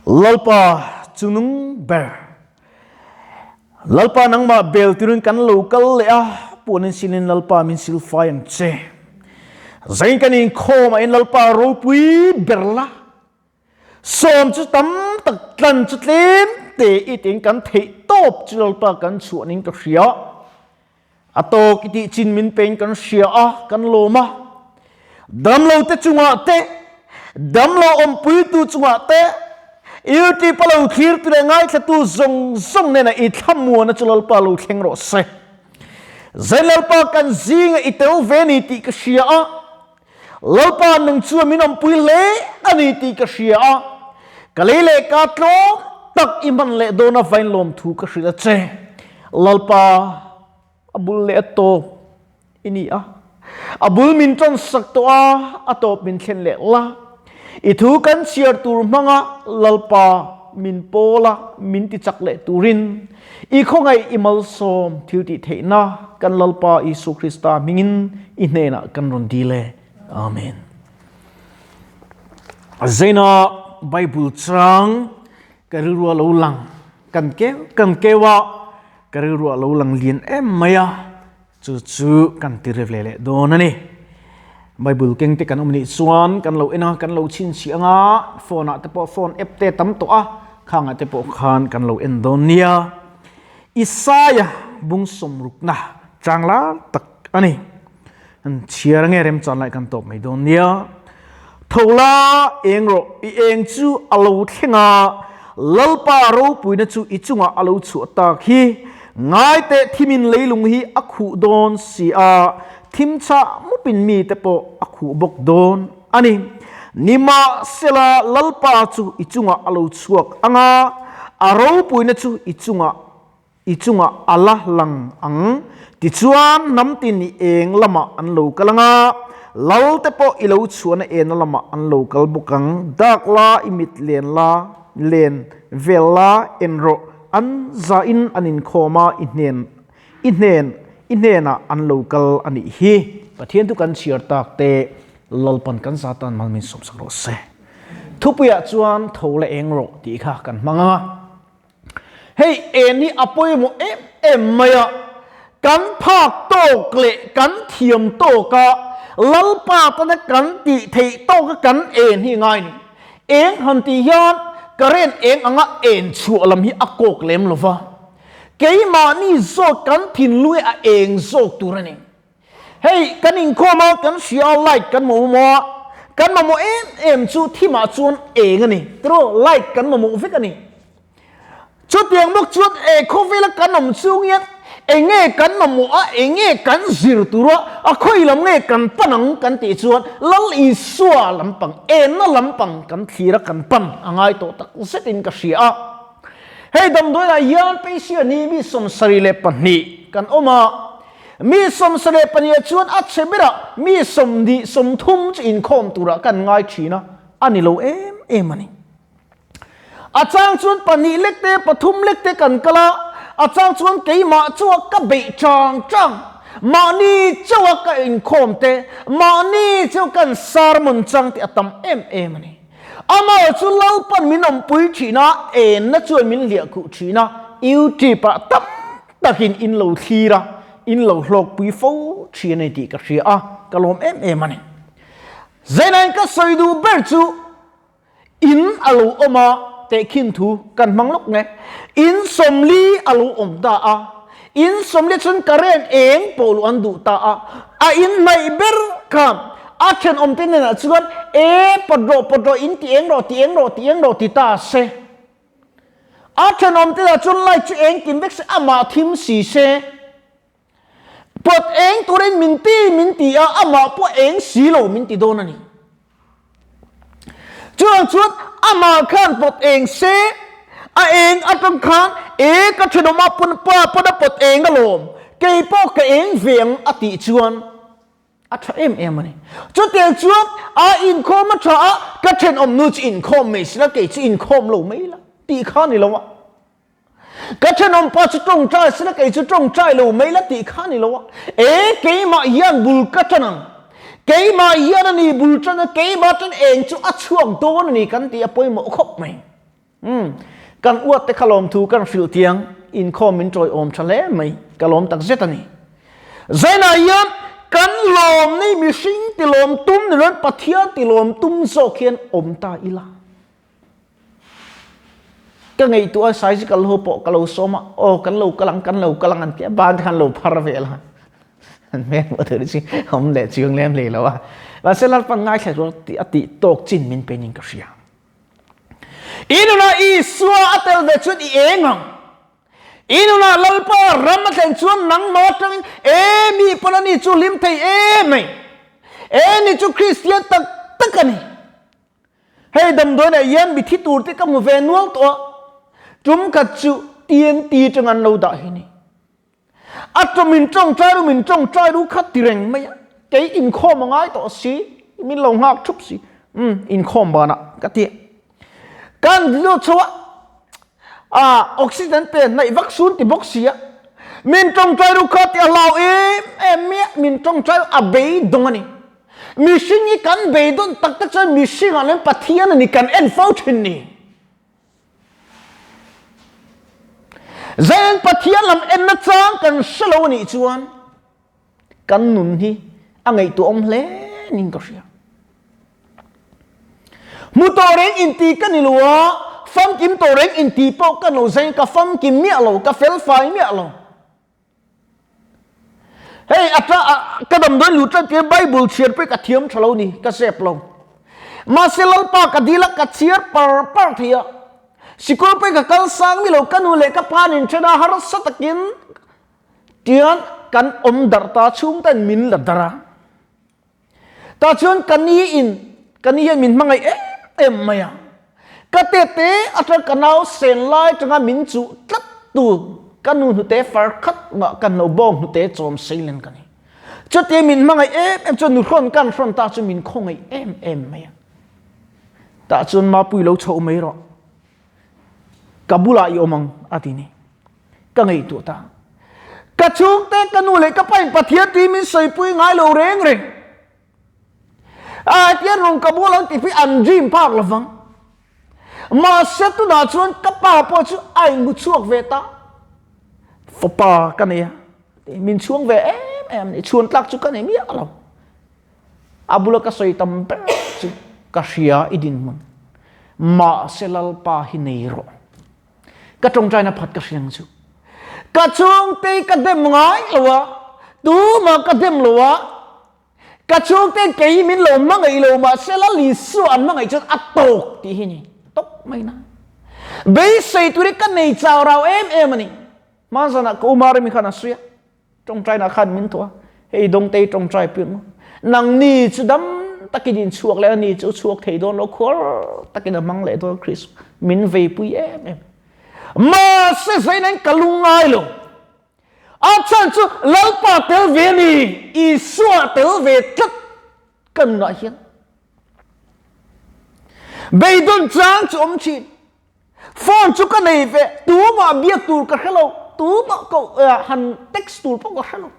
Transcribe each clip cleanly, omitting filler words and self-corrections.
lalpa chunung ber lalpa nang ma bel turun kan local le a punin sinin lalpa min silfai an che zain kanin kho ma in lalpa ro pui berla som chu tam tak tlan chu tlem te iting kan thei top chu lalpa kan chuanin ka hria atok iti chin min pen kan hria a kan loma damlo te chunga te damlo om pui tu chunga te yêu palau khir tu ngai thatu zong zong ne na I thamu na chulal palau thleng ro se zailal pa kan zing itel veniti ka shia a lalpa nang chu min om pui le ani ti ka shia a kalele ka tlo tak iman le dona vain lom thu ka shila che lalpa abul le to ini a abul min ton sak to a atop min thlen le la ithu kan share tur manga lalpa min pola min ti chak le turin I khongai imal som thil ti theina kan lalpa Isu Krista mingin inena kan ron dile amen zaina bible chang karirua lo lang kan kewa karirua lo lang lien em maya chu kan ti revele donani Bible keng te kan umni chuan kan lo ena kan lo chin sianga phone a te po phone app te tam to a khanga te po khan kan lo endonia Isaya bung somrukna changla tak ani an chiar nge rem chan lai kan top mai donia thola engro I eng chu alo thenga lalpa ro puina chu ichunga alo chu ta khi ngai te thimin leilung hi akhu don si a thimcha mupin mi te po akhu bok don ani nima sela lalpa chu ichunga alo chuak anga aro puina chu ichunga Allah lang ang ti chuan namtin ni eng lama an lo kalanga lal te po ilo chuan en lama an lo kal bukang dakla imit len vela enro an za in anin khoma inena an local ani hi pathian tu kan chiar tak te lalpan kan satan malmin som sakro se thupuya chuan thole engro ti kha kan manga hey eni apoi mo em maya kan phak to kle kan thiam to ka lalpa tan kan ti thei to ka kan en hi ngai ni eng han ti yan karen eng anga en chu alam hi akok lem lova keima ni zo kan thin lui a eng zo turani hey kanin khoma kan sia like kan mo em chu thima chun eng ani tro like kan mo vek ani chu tiang mok chuat e khovel kan nom chung yat enge kan mo a enge kan zir turo a khoi lam nge kan panang kan ti chuan lal I suwa lampang en na lampang kan thira kan pan angai to tak setin ka sia hey dam doi la yan pe sia ni mi som sarile pani kan oma mi som sare pani chuan a chebira mi som di som thum in khom tura kan ngai thina ani lo em ani achang chuan pani lekte pathum lekte kan kala achang chuan keima chuwa ka be chang ma ni chuwa ka in khom te ma ni chu kan sarmun chang te atam em ani ama chu lalpan minom pui thina en na chuan min lia khu thina iuti pa tam takin in lo thira in lo hlok pui fo thina ti ka ria a kalom em ani zainai ka soidu ber chu in alo oma te khin thu kan manglok nge in somli alo om da a in somli chun karen eng polu an du ta a in mai ber kam a chen om tin na chuan podro in ti eng ro ti ta se a chen om tin na chun lai chu eng kim bek se ama thim si se pot eng turin min ti a ama po eng si lo min ti don ani chuan ama khan pot eng se a eng atang khan ka chen oma pun pa pot eng alom ke po ka eng veng ati chuan a tha em ani chu te chuan a in khom tha a ka chen om nu chi in khom me sila ke chi in khom lo me la ti kha ni lo wa ka chen om pa chu tong chai sila ke chu tong chai lo me la ti kha ni lo wa ke ma yan bul ka chanang ke ma yan ni bul chan ke ma chan eng chu a chuang don ni kan ti apoi mo khop mai kan uat te khalom thu kan fil tiang in khom min troi om chale mai kalom tak zetani zaina yan kan lom ni mi sing ti lom tum ni ron pathia ti lom tum zo khian om ta ila ka ngai tu a sai kal ho po kalo soma o kan lo kalang an ke ban kan lo phar ve la an me mo thử đi hom le chiang lem le lo và sẽ lát phần ngay khai ti ati tok chin min pening ka ria inuna I suwa atel ve chut I engong inuna lalpa ram teng chuan nang no tang mi panani chu lim thei mai ni chu Christian tak takani hey dam do na yan bi thitur te kam ve nual to chum ka chu tien ti changan lo da hi ni atro min trong trai ru khat ti reng mai cái in khom ngai to si min lo ngak thup si in khom ba na ka ti kan lo chwa oxygen pen nai vaccine ti box sia min trong trai ru khat ti lao em min trong trai a be dongani mi singi kan be don tak chan mi singa len pathian ni kan en fau thin ni zain pathian lam en na chang kan shalo ni chuan kan nun hi angai tu om hle ning ka ria mu to reng in ti kan ni luwa fam kim to reng in ti po kan lo zain ka fam kim mi lo ka fel fai mi lo hey atra ka dam don lu tra ke bible chiar pe ka thiam thalo ni ka sep lo ma selal pa ka dilak ka chiar par thia sikol pe ka kal sang mi lo kanu le ka panin chena har satakin tian kan om darta chung tan min la dara ta chuan kani min mangai em maya ka te atra kanau sen lai changa min chu tlat tu kanu hu te far khat ma kan no bong hu te chom seilen kani chote min mangai em chon nu khon kan fron ta chu min khongai em maya ta chun ma pui lo chho mai ro kabula I omang atini ka ngai tu ta ka chung te kanu le ka pai pathia ti min soi pui ngai lo reng tian rong kabula ti fi an dream park lavang ma set tu da chuan ka pa po chu ai ngu chuak ve ta fo pa ka ne min chuang ve em ni chuan tlak chu ka ne mi alo abula ka soi tam pe chu ka ria idin mun ma selal pa hi nei ro ka trong trai na phat ka riang chu ka chung te ka dem ngai lowa tu ma ka dem lowa ka chung te ke min lo ma ngai lo ma selal li su an ma ngai chu atok ti hi ni tok mai na be sei tu ri ka nei chao rao em ani ma sana ko mar mi khana suya trong trai na khan min to hey dong te trong trai pin nang ni chu dam takin chuak le ni chu chuak thei don lo khor takin mang le do Chris min ve pui em ma se sai nan kalungai lo a chan chu lalpa tel ve ni I suwa tel ve tat kan na hian be don chang chu om chi phone chu ka nei ve tu ma biak tur ka hello tu ma ko han text tur po ko hello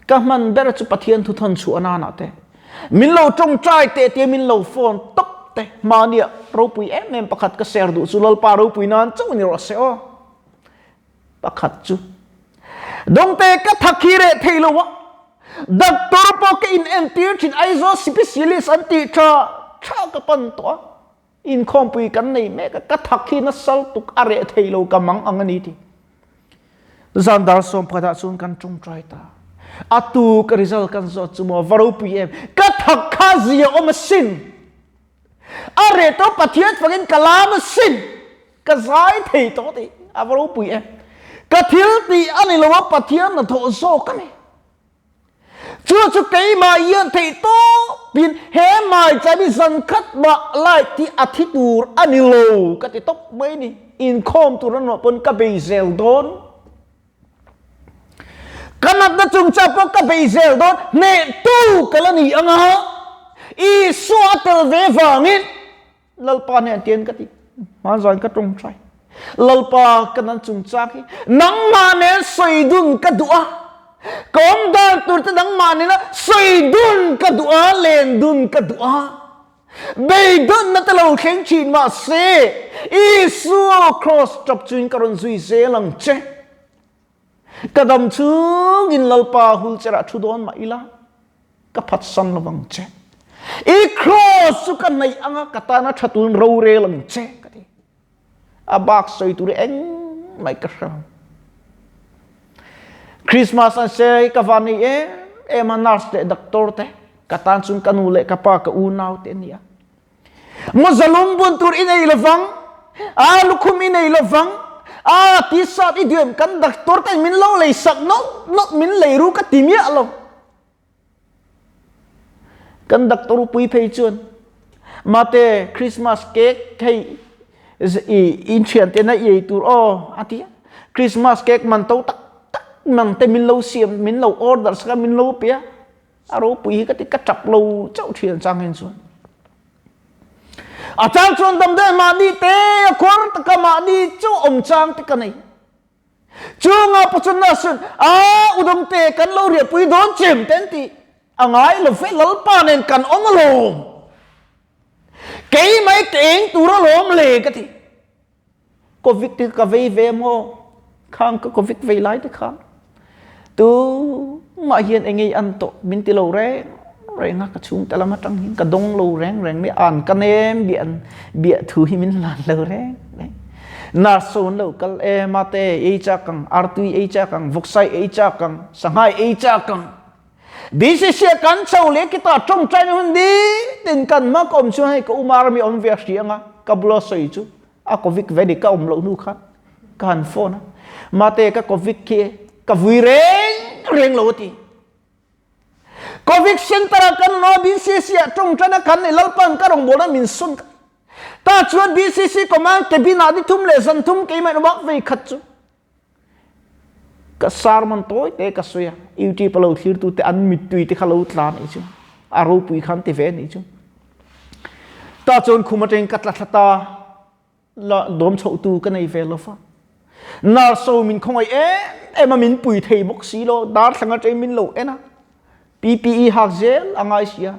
ka man ber chu pathian thu thon chu anana te min lo trong trai te min lo phone tok te mania ro pui em pakhat ka share du chu lal pa ro pui nan chu ni ro se o pakhat chu dong te ka thakire theilo wa doctor po ka in entir chin aizo specialist anti tha ka pan to in khom pui kan nei me ka thakhi na sal tuk are theilo ka mang angani ti zandar som phada chun kan trong trai ta atu ka result kan zo chumo varo pm ka thakha zia om sin are to pathiat fagin kalam sin ka zai thei to ti avaro pm ka thil ti ani lo pathian na tho zo ka ne chu kai ma yan thei to bin he mai chai bi zan khat ba lai ti athitur ani lo ka ti tok mai ni in khom tu ran no pon ka be zel don kanat na chung cha po ka bezel don ne tu kalani anga I suatel ve wangin lalpa ne tien ka ti ma zan ka trong trai lalpa kanan chung cha ki nang ma ne soidun ka dua kom dan tur ta nang ma ne na soidun ka dua len dun ka dua bây đón nó ta lâu khen chín mà xe Isu cross chọc chuyên cả rôn duy dễ lăng chế cả đầm chương in lâu pa hul chế ra chú đón mà ila cả phát săn là văng chế I cross su cả này anga cả ta nó chát tuôn râu rê lăng chế bác soi tu anh mày cả sao Christmas anh sẽ cả vani em anh nars để doctor te cả tan sun kanu lệ cả pa cả u nào te nia mo zalom bun tur inay lavang lukum inay lavang tisat idiom kan doctor te min lo lay sak not min lay ru ka timia lo kan doctor pui phei chuan mate Christmas cake hay in chuyện tên này tur atia Christmas cake man tau tak mang te min lo siam min lo order ska min lo pia aro pui ka ti ka chap lo chau thian chang hen chuan chang chuan dam de ma ni te khor ta ka ma ni chu om chang ti ka nei chu nga pachun na sun udom te kan lo ria pui don chem ten ti angai lo fe lal pa nen kan om lo cái mấy tiếng tu nó lốm lề cái thì Covid thì cả vây về mò khang có Covid vây lái thì khang tu mà hiện anh ấy ăn tổ mình ti lâu ré rồi ngắt cái chung ta làm trăng hiện cả đông lâu rén rén mới ăn cái em bịa thứ hi mình làm lâu ré na son lâu cái em mate ấy cha căng artui ấy cha căng voksai ấy cha căng shanghai ấy cha căng BCC kan chau le kita trong trai hun đi tin kan ma kom chu hay ko umar mi om việc rianga ka blo soi chu covid ve di ka lo nu khat kan phone ma te ka covid kia ka vui reng lo ti covid center kan no BCC trong trai na kan lal pan ka rong bola min sun ta chuan BCC command ke bina di thum le san thum ke mai no bak ve khat chu ka sarman toy te ka soya UT palo thir tu te an mit tui te khalo tlan i chu aro pui khan te ve ni chu ta chon khuma teng katla thata la dom chho tu ka nei ve lo fa na so min khong ai em min pui thei bok si lo dar thanga te min lo ena PPE hak zel angai sia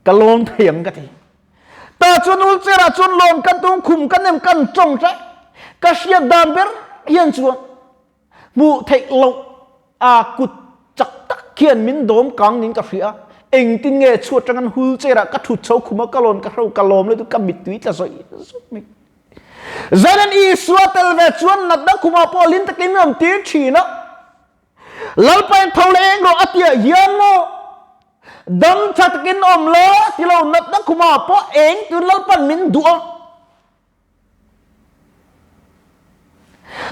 ka lon theng ka thi ta chon ul chera chon lon kan tung khum kan em kan chong cha ka sia dan ber hian chuan mu thei lo cút chak tak khian min dom kang ning ka phia eng tin nge chuat changan hul chera ka thu chau khuma kalon ka ro kalom le tu ka bit tui ta soi mi zanan I suatel ve chuan nat da khuma polin ta kim am tir thina lalpain thole eng ro atia yan mo dam chat kin om lo ti lo nat da khuma po eng tu lalpan min du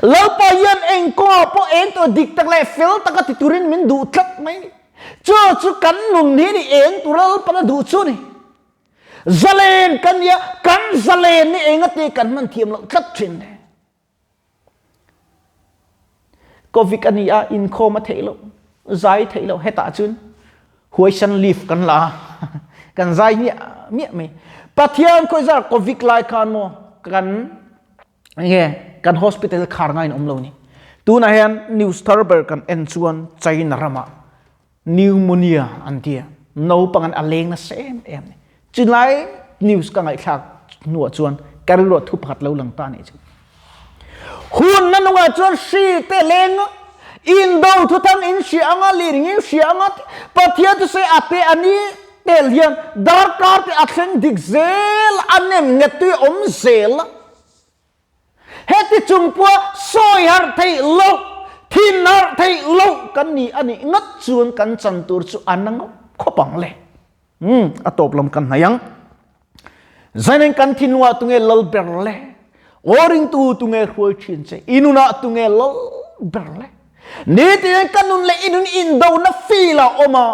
lalpa yan eng ko po eng to dik tak le fel tak ti turin min du thak mai chu kan num ni ni eng tu lalpa na du chu ni zalen kan ya kan zalen ni eng ate kan man thiam lo thak thin ne covid ania in kho ma thei lo zai thei lo heta chun huai san leaf kan la kan zai mi me pathian ko za covid lai kan mo kan nghe kan hospital khar ngai om lo ni tu na hian news turber kan en chuan China rama pneumonia antia no pangan aleng na sem em ni chin lai news ka ngai thak nuwa chuan kariro thu phat lo lang ta ni chu hun na nuwa chuan si te leng in do thu thang in si anga liring in si anga pathia tu se ate ani tel hian dar kar te athlen dik zel anem ngetui om zel heti chungpua soi har thei lo thin har thei lo kan ni ani ngat chuan kan chantur chu anang khopang le atop lam kan hayang zainen kan thinwa tunge lal ber le oring tu tunge khoi chin che inuna tunge lal ber le ni ti kanun le inun indo na fila oma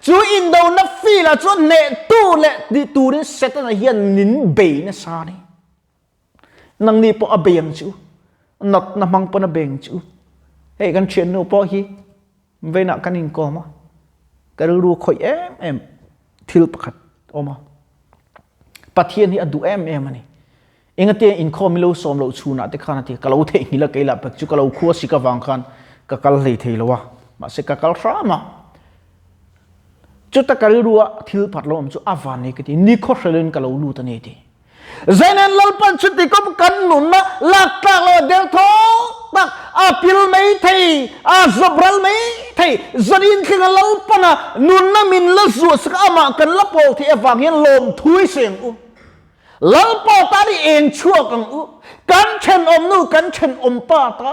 chu indo na fila chu ne tu le di tu rin set na hian nin be na sa ni nang ni po abeng chu nat na mang po na beng chu hey kan chen no po hi ve na kanin ko ma ka ru khoi em thil pakhat oma pathian hi adu em ani engate in khomilo somlo chuna te khana ti kalo the hila keila pak chu kalo khuwa sika wang khan ka kal lei thei lowa ma se ka kal rama จุดตะการรัวทิลพัดลมจุอาวานี่ก็ที่นิโคเชลินกับเราลูตันนี่ที่ใจนั้นลัลปันชุดที่ก็กันหนุนนะลักตักเลยเดลโทตักพิลไม่ที่ซับรัลไม่ที่จะดินคือลัลปันนะหนุนนะมินละส่วนสักอามากันละโปที่เอฟังเห็นลมทุยเสียงลัลปอตาดีเองชั่วกันกันเชนอมนู่กันเชนอมป้าตา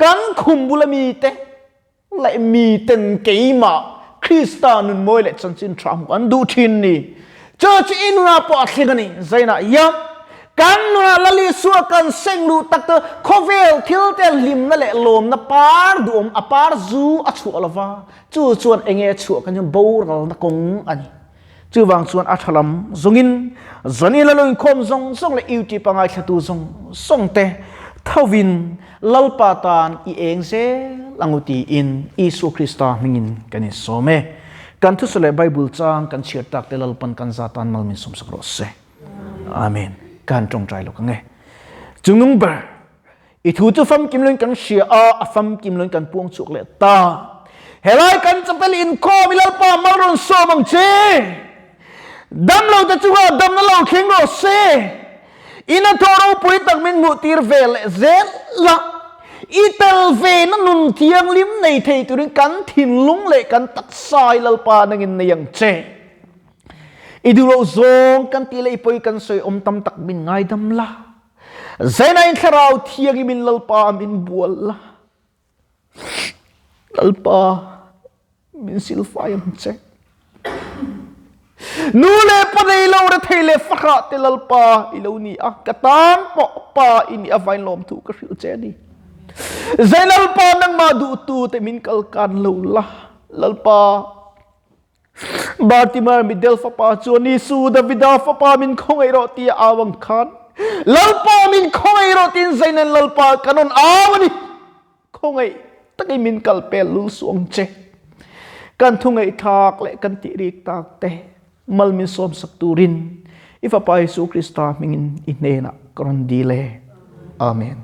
กันคุมบุลมีเตและมีเต็นเกี่ยมาคริสตานุนมวยและจันจินทรัมกันดูทินนี่เจอจีนุนาปอดสิกันนี่ใจน่ะยังกันนุนาละลิสัวกันเซ็งดูตักเตอโคเวลทิลเตลิมนั่นแหละลมน่ะปาร์ดูอปาร์จูอัชัวละวะจู่ชวนเองชัวกันยังบูรลนักงอันนี้จู่วางชวนอัชลัมจงอินจันนี่ละลอยคมจงเลยอิวจีปังไอขตูจงเตทวินลัลปาตานอีเองเซลังอุตีอินอิสุคริสตามิงินกันนี่โสเมกันทุสเลไบเบิลจางกันเชื่อตักเตลัลปันกันซาตานมัลมินสมสักรสเซอาเมนการจงใจลูกไงจุงงเบอร์อีทูจะฟังกิมเลนกันเชียฟังกิมเลนกันพวงสุกเลตาเฮลัยกันจะเป็นอินโคมิลัลปามารุนโซมังเจดำเราจะจูว่าดำนั่นเราเข่งโรเซอินาทอรูปุยตักมินมุติรเวลเซละอีเตลเวนั่นนุนเทียงลิมในเทตุริกันถิ่นลุงเละกันตักสายลัลปานังินในยังเจอีดูโรโซงกันตีเลยปุยกันสวยอมตำตักมินไงดำละเซนัยคราวเทียงมินลัลปามินบัวละลัลปามินซิลฟายังเจนูเลปะเดลเราเทเลฟะเตลัลปาอิลูนีอะกะตามปอปาอินีอะไฟลมถูกกระสิลเจดีใจลัลปานังมาดูตูเตมินกัลกันลูละลัลปาบาติมามิเดลฟะปาจวนีสูดาวิดาฟะปามินคงไอโรตีอาวังคันลัลปามินคงไอโรตินใจนั้นลัลปากันนอาวันนี้คงไอตะกิมินกัลเปลุลสวงเจกันทุ่งไอทากและกันติริกตากเตmal min som sakturin ifa pa Yesu Krista mingin inena korandile amen